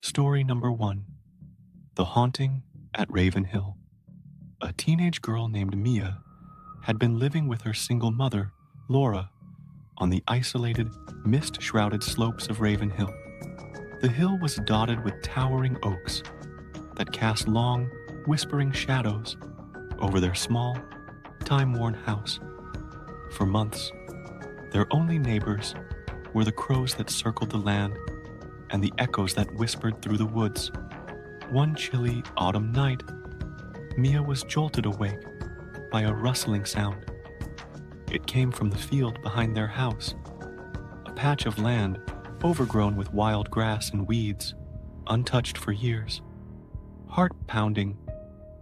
Story number 1. The Haunting at Raven Hill. A teenage girl named Mia had been living with her single mother, Laura, on the isolated, mist-shrouded slopes of Raven Hill. The hill was dotted with towering oaks that cast long, whispering shadows over their small, time-worn house. For months, their only neighbors were the crows that circled the land and the echoes that whispered through the woods. One chilly autumn night, Mia was jolted awake by a rustling sound. It came from the field behind their house, a patch of land overgrown with wild grass and weeds, untouched for years. Heart pounding,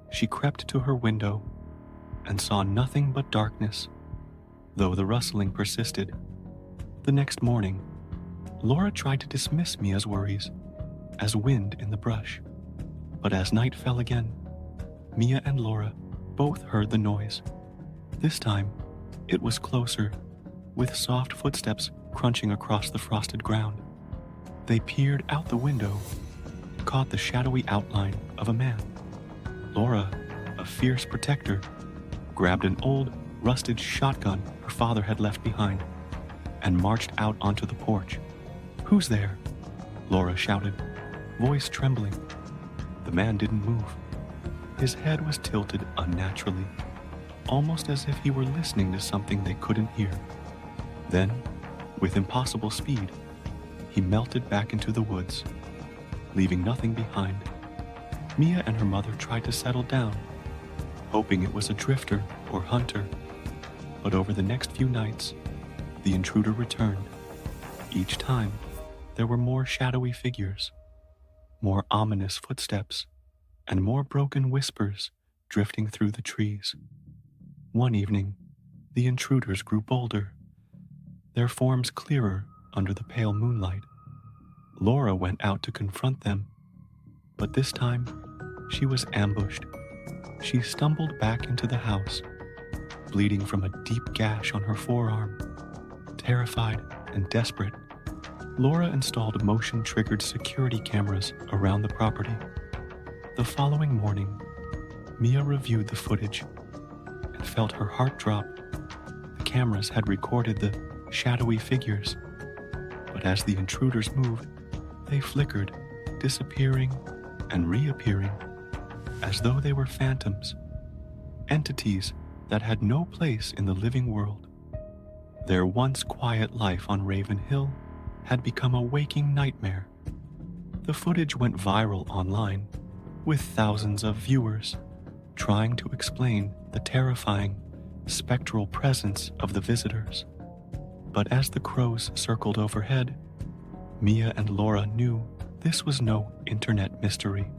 she crept to her window and saw nothing but darkness, though the rustling persisted. The next morning, Laura tried to dismiss Mia's worries as wind in the brush. But as night fell again, Mia and Laura both heard the noise. This time, it was closer, with soft footsteps crunching across the frosted ground. They peered out the window and caught the shadowy outline of a man. Laura, a fierce protector, grabbed an old, rusted shotgun her father had left behind and marched out onto the porch. "Who's there?" Laura shouted, voice trembling. The man didn't move. His head was tilted unnaturally, almost as if he were listening to something they couldn't hear. Then, with impossible speed, he melted back into the woods, leaving nothing behind. Mia and her mother tried to settle down, hoping it was a drifter or hunter. But over the next few nights, the intruder returned. Each time, there were more shadowy figures, more ominous footsteps, and more broken whispers drifting through the trees. One evening, the intruders grew bolder, their forms clearer under the pale moonlight. Laura went out to confront them, but this time, she was ambushed. She stumbled back into the house, bleeding from a deep gash on her forearm. Terrified and desperate, Laura installed motion-triggered security cameras around the property. The following morning, Mia reviewed the footage and felt her heart drop. The cameras had recorded the shadowy figures, but as the intruders moved, they flickered, disappearing and reappearing, as though they were phantoms, entities that had no place in the living world. Their once quiet life on Raven Hill had become a waking nightmare. The footage went viral online, with thousands of viewers trying to explain the terrifying, spectral presence of the visitors. But as the crows circled overhead, Mia and Laura knew this was no internet mystery.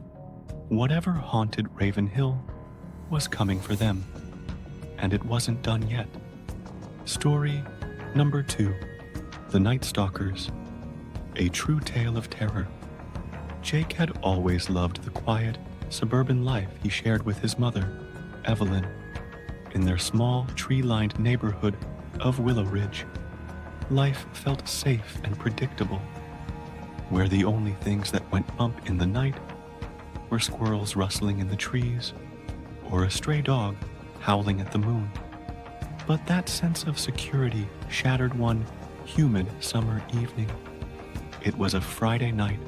Whatever haunted Raven Hill was coming for them, and it wasn't done yet. Story number 2. The Night Stalkers. A true tale of terror. Jake had always loved the quiet, suburban life he shared with his mother, Evelyn, in their small, tree-lined neighborhood of Willow Ridge. Life felt safe and predictable, where the only things that went bump in the night were squirrels rustling in the trees or a stray dog howling at the moon. But that sense of security shattered one humid summer evening. It was a Friday night,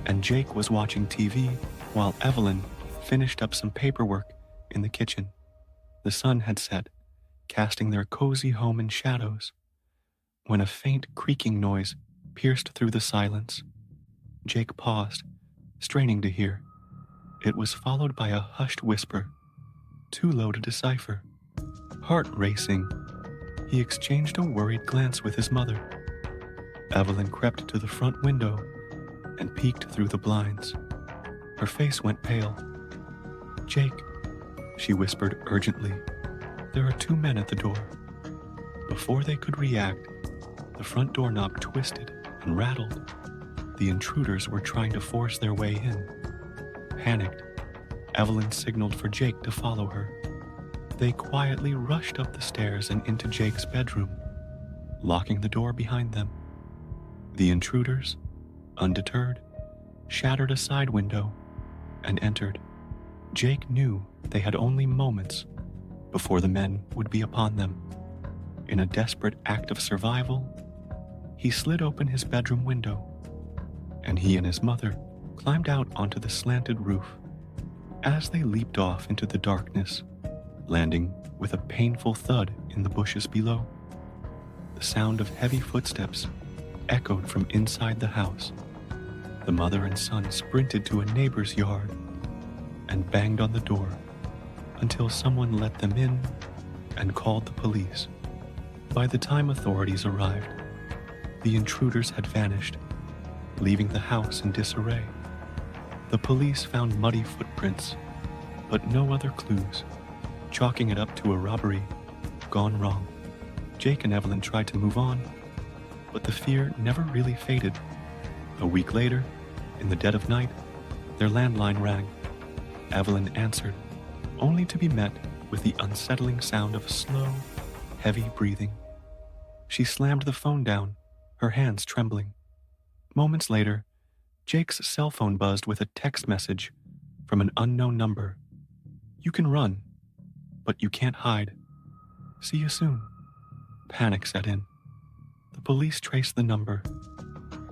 and Jake was watching TV while Evelyn finished up some paperwork in the kitchen. The sun had set, casting their cozy home in shadows, when a faint creaking noise pierced through the silence. Jake paused, straining to hear. It was followed by a hushed whisper, too low to decipher. Heart racing, he exchanged a worried glance with his mother. Evelyn crept to the front window and peeked through the blinds. Her face went pale. "Jake," she whispered urgently, "there are 2 men at the door." Before they could react, the front doorknob twisted and rattled. The intruders were trying to force their way in. Panicked, Evelyn signaled for Jake to follow her. They quietly rushed up the stairs and into Jake's bedroom, locking the door behind them. The intruders, undeterred, shattered a side window, and entered. Jake knew they had only moments before the men would be upon them. In a desperate act of survival, he slid open his bedroom window, and he and his mother climbed out onto the slanted roof. As they leaped off into the darkness, landing with a painful thud in the bushes below, the sound of heavy footsteps echoed from inside the house. The mother and son sprinted to a neighbor's yard and banged on the door until someone let them in and called the police. By the time authorities arrived, the intruders had vanished, leaving the house in disarray. The police found muddy footprints, but no other clues, chalking it up to a robbery gone wrong. Jake and Evelyn tried to move on, but the fear never really faded. A week later, in the dead of night, their landline rang. Evelyn answered, only to be met with the unsettling sound of slow, heavy breathing. She slammed the phone down, her hands trembling. Moments later, Jake's cell phone buzzed with a text message from an unknown number. You can run, but you can't hide. See you soon. Panic set in. The police traced the number,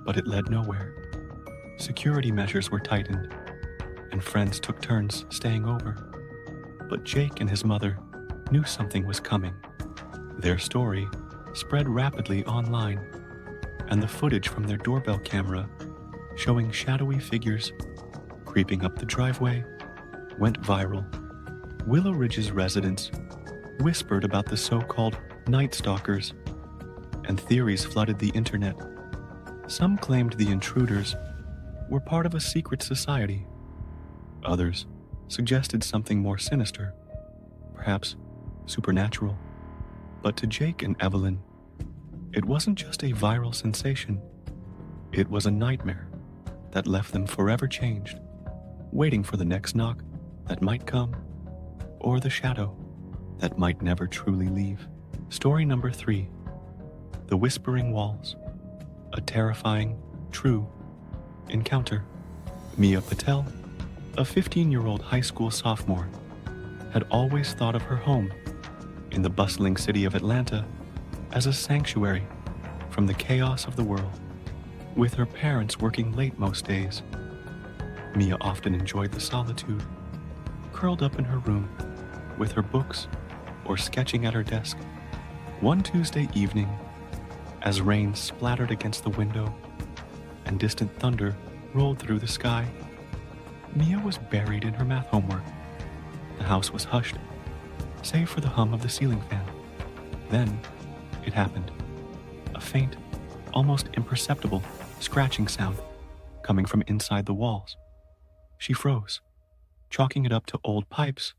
but it led nowhere. Security measures were tightened, and friends took turns staying over. But Jake and his mother knew something was coming. Their story spread rapidly online, and the footage from their doorbell camera showing shadowy figures creeping up the driveway went viral. Willow Ridge's residents whispered about the so-called night stalkers, and theories flooded the internet. Some claimed the intruders were part of a secret society. Others suggested something more sinister, perhaps supernatural. But to Jake and Evelyn, it wasn't just a viral sensation. It was a nightmare that left them forever changed, waiting for the next knock that might come, or the shadow that might never truly leave. Story number 3, The Whispering Walls, a terrifying, true encounter. Mia Patel, a 15-year-old high school sophomore, had always thought of her home in the bustling city of Atlanta as a sanctuary from the chaos of the world. With her parents working late most days, Mia often enjoyed the solitude, curled up in her room with her books or sketching at her desk. One Tuesday evening, as rain splattered against the window and distant thunder rolled through the sky, Mia was buried in her math homework. The house was hushed, save for the hum of the ceiling fan. Then, it happened. A faint, almost imperceptible scratching sound coming from inside the walls. She froze, chalking it up to old pipes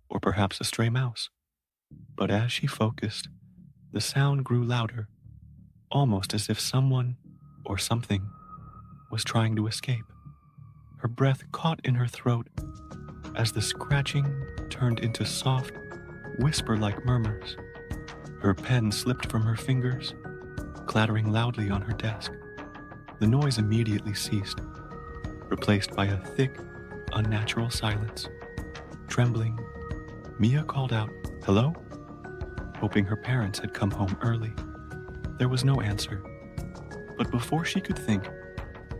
or perhaps a stray mouse. But as she focused, the sound grew louder, almost as if someone or something was trying to escape. Her breath caught in her throat as the scratching turned into soft, whisper-like murmurs. Her pen slipped from her fingers, clattering loudly on her desk. The noise immediately ceased, replaced by a thick, unnatural silence. Trembling, Mia called out, "Hello?" hoping her parents had come home early. There was no answer, but before she could think,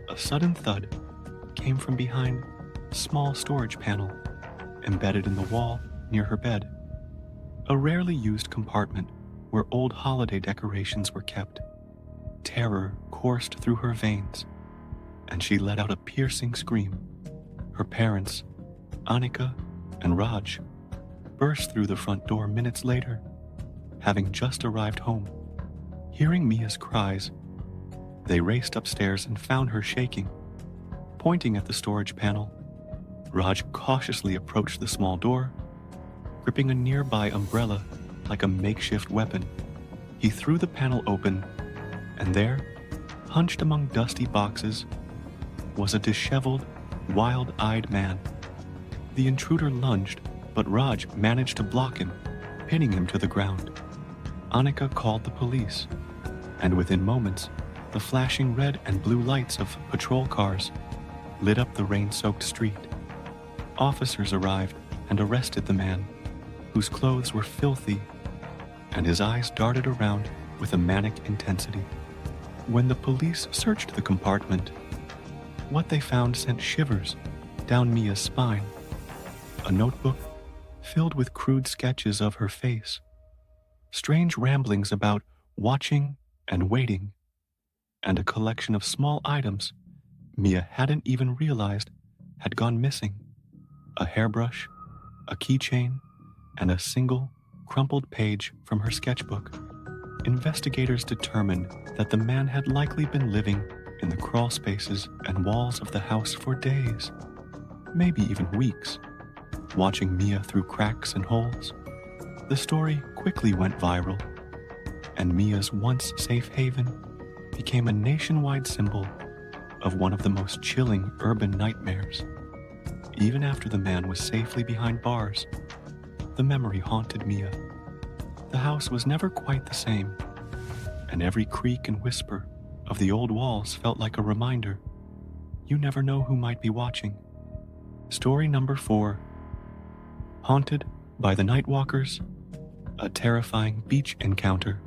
a sudden thud came from behind a small storage panel embedded in the wall near her bed. A rarely used compartment where old holiday decorations were kept. Terror coursed through her veins, and she let out a piercing scream. Her parents, Annika and Raj, burst through the front door minutes later, having just arrived home. Hearing Mia's cries, they raced upstairs and found her shaking. Pointing at the storage panel, Raj cautiously approached the small door, gripping a nearby umbrella like a makeshift weapon. He threw the panel open, and there, hunched among dusty boxes, was a disheveled, wild-eyed man. The intruder lunged, but Raj managed to block him, pinning him to the ground. Annika called the police, and within moments, the flashing red and blue lights of patrol cars lit up the rain-soaked street. Officers arrived and arrested the man, whose clothes were filthy, and his eyes darted around with a manic intensity. When the police searched the compartment, what they found sent shivers down Mia's spine. A notebook filled with crude sketches of her face, strange ramblings about watching and waiting, and a collection of small items Mia hadn't even realized had gone missing. A hairbrush, a keychain, and a single, crumpled page from her sketchbook. Investigators determined that the man had likely been living in the crawl spaces and walls of the house for days, maybe even weeks, watching Mia through cracks and holes. The story quickly went viral, and Mia's once safe haven became a nationwide symbol of one of the most chilling urban nightmares. Even after the man was safely behind bars, the memory haunted Mia. The house was never quite the same, and every creak and whisper of the old walls felt like a reminder. You never know who might be watching. Story number 4. Haunted by the Nightwalkers, a terrifying beach encounter.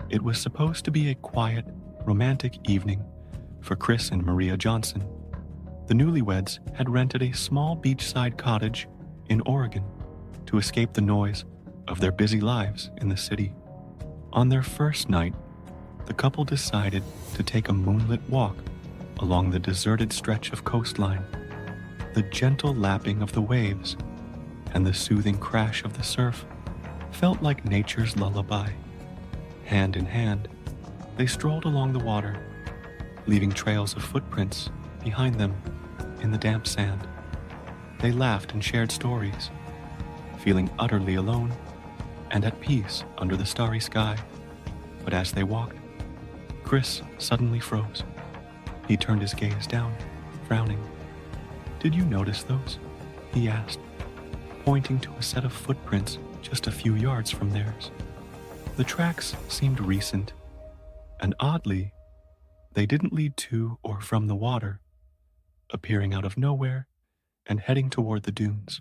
It was supposed to be a quiet, romantic evening for Chris and Maria Johnson. The newlyweds had rented a small beachside cottage in Oregon to escape the noise of their busy lives in the city. On their first night, the couple decided to take a moonlit walk along the deserted stretch of coastline. The gentle lapping of the waves and the soothing crash of the surf felt like nature's lullaby. Hand in hand, they strolled along the water, leaving trails of footprints behind them in the damp sand. They laughed and shared stories, feeling utterly alone and at peace under the starry sky. But as they walked, Chris suddenly froze. He turned his gaze down, frowning. "Did you notice those?" he asked, pointing to a set of footprints just a few yards from theirs. The tracks seemed recent, and oddly, they didn't lead to or from the water, appearing out of nowhere and heading toward the dunes.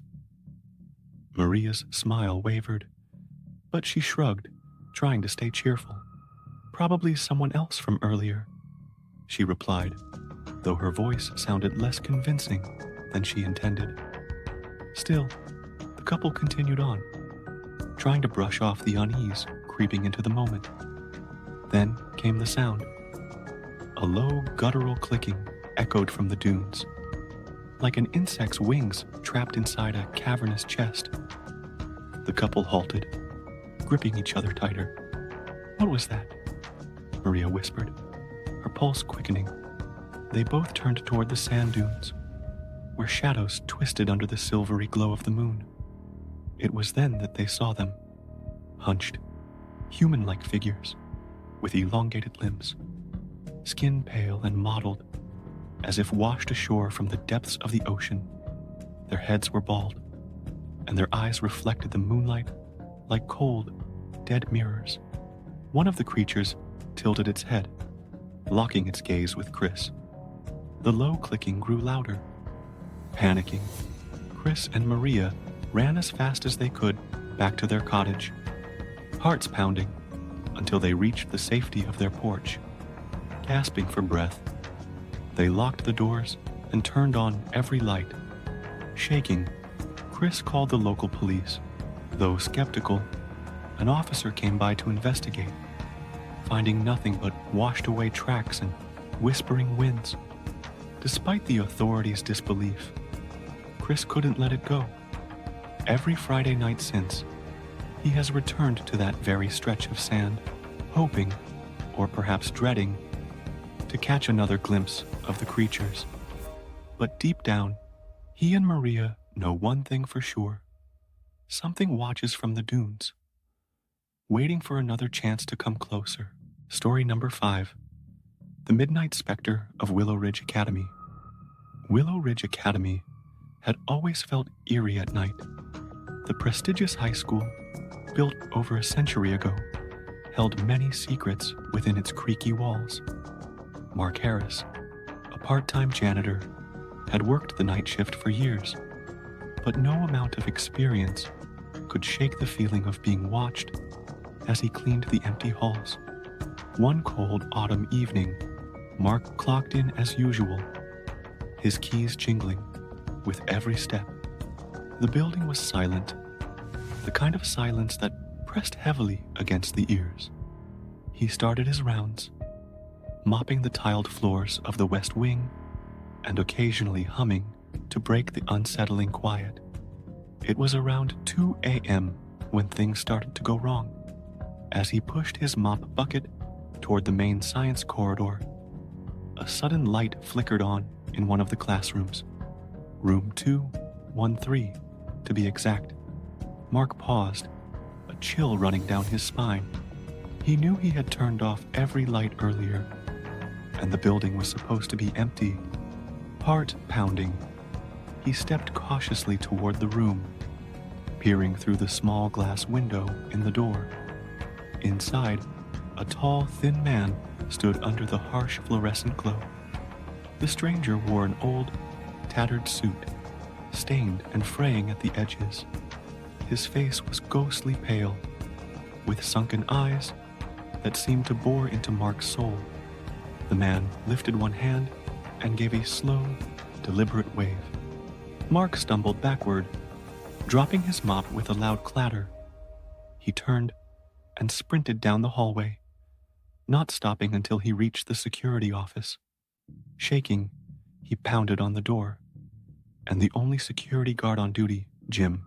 Maria's smile wavered, but she shrugged, trying to stay cheerful. "Probably someone else from earlier," she replied, though her voice sounded less convincing than she intended. Still, the couple continued on, trying to brush off the unease creeping into the moment. Then came the sound. A low, guttural clicking echoed from the dunes, like an insect's wings trapped inside a cavernous chest. The couple halted, gripping each other tighter. "What was that?" Maria whispered, her pulse quickening. They both turned toward the sand dunes, where shadows twisted under the silvery glow of the moon. It was then that they saw them, hunched, human-like figures, with elongated limbs, skin pale and mottled, as if washed ashore from the depths of the ocean. Their heads were bald, and their eyes reflected the moonlight like cold, dead mirrors. One of the creatures tilted its head, locking its gaze with Chris. The low clicking grew louder. Panicking, Chris and Maria ran as fast as they could back to their cottage, hearts pounding, until they reached the safety of their porch. Gasping for breath, they locked the doors and turned on every light. Shaking, Chris called the local police. Though skeptical, an officer came by to investigate, finding nothing but washed-away tracks and whispering winds. Despite the authorities' disbelief, Chris couldn't let it go. Every Friday night since, he has returned to that very stretch of sand, hoping, or perhaps dreading, to catch another glimpse of the creatures. But deep down, he and Maria know one thing for sure. Something watches from the dunes, waiting for another chance to come closer. Story number 5. The Midnight Spectre of Willow Ridge Academy. Willow Ridge Academy had always felt eerie at night. The prestigious high school, built over a century ago, held many secrets within its creaky walls. Mark Harris, a part-time janitor, had worked the night shift for years, but no amount of experience could shake the feeling of being watched as he cleaned the empty halls. One cold autumn evening, Mark clocked in as usual, his keys jingling with every step. The building was silent, the kind of silence that pressed heavily against the ears. He started his rounds, mopping the tiled floors of the West Wing and occasionally humming to break the unsettling quiet. It was around 2 a.m. when things started to go wrong. As he pushed his mop bucket toward the main science corridor, a sudden light flickered on in one of the classrooms. Room 213, to be exact. Mark paused, a chill running down his spine. He knew he had turned off every light earlier, and the building was supposed to be empty. Heart pounding, he stepped cautiously toward the room, peering through the small glass window in the door. Inside, a tall, thin man stood under the harsh fluorescent glow. The stranger wore an old, tattered suit, stained and fraying at the edges. His face was ghostly pale, with sunken eyes that seemed to bore into Mark's soul. The man lifted one hand and gave a slow, deliberate wave. Mark stumbled backward, dropping his mop with a loud clatter. He turned and sprinted down the hallway, not stopping until he reached the security office. Shaking, he pounded on the door, and the only security guard on duty, Jim,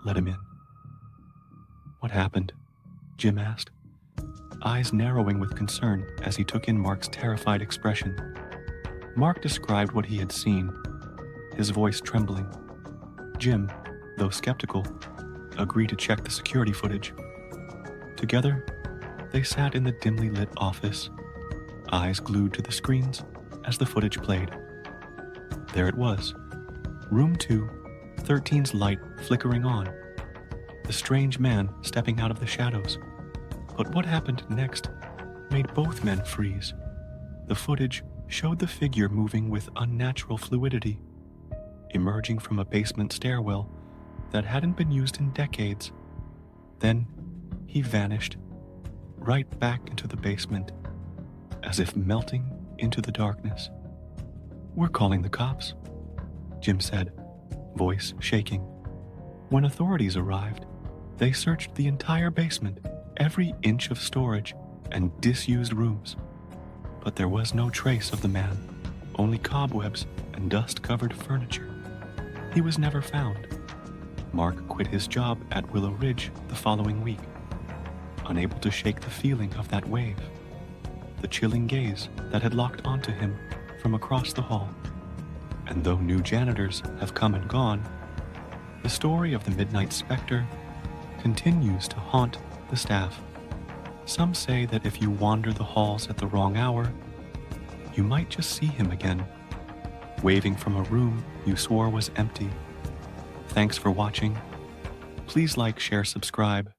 let him in. "What happened?" Jim asked, eyes narrowing with concern as he took in Mark's terrified expression. Mark described what he had seen, his voice trembling. Jim, though skeptical, agreed to check the security footage. Together, they sat in the dimly lit office, eyes glued to the screens as the footage played. There it was, room 213's light flickering on, the strange man stepping out of the shadows. But what happened next made both men freeze. The footage showed the figure moving with unnatural fluidity, emerging from a basement stairwell that hadn't been used in decades. Then he vanished, right back into the basement, as if melting into the darkness. "We're calling the cops," Jim said, voice shaking. When authorities arrived, they searched the entire basement, every inch of storage and disused rooms. But there was no trace of the man, only cobwebs and dust-covered furniture. He was never found. Mark quit his job at Willow Ridge the following week, unable to shake the feeling of that wave, the chilling gaze that had locked onto him from across the hall. And though new janitors have come and gone, the story of the Midnight Spectre continues to haunt the staff. Some say that if you wander the halls at the wrong hour, you might just see him again, waving from a room you swore was empty. Thanks for watching. Please like, share, subscribe,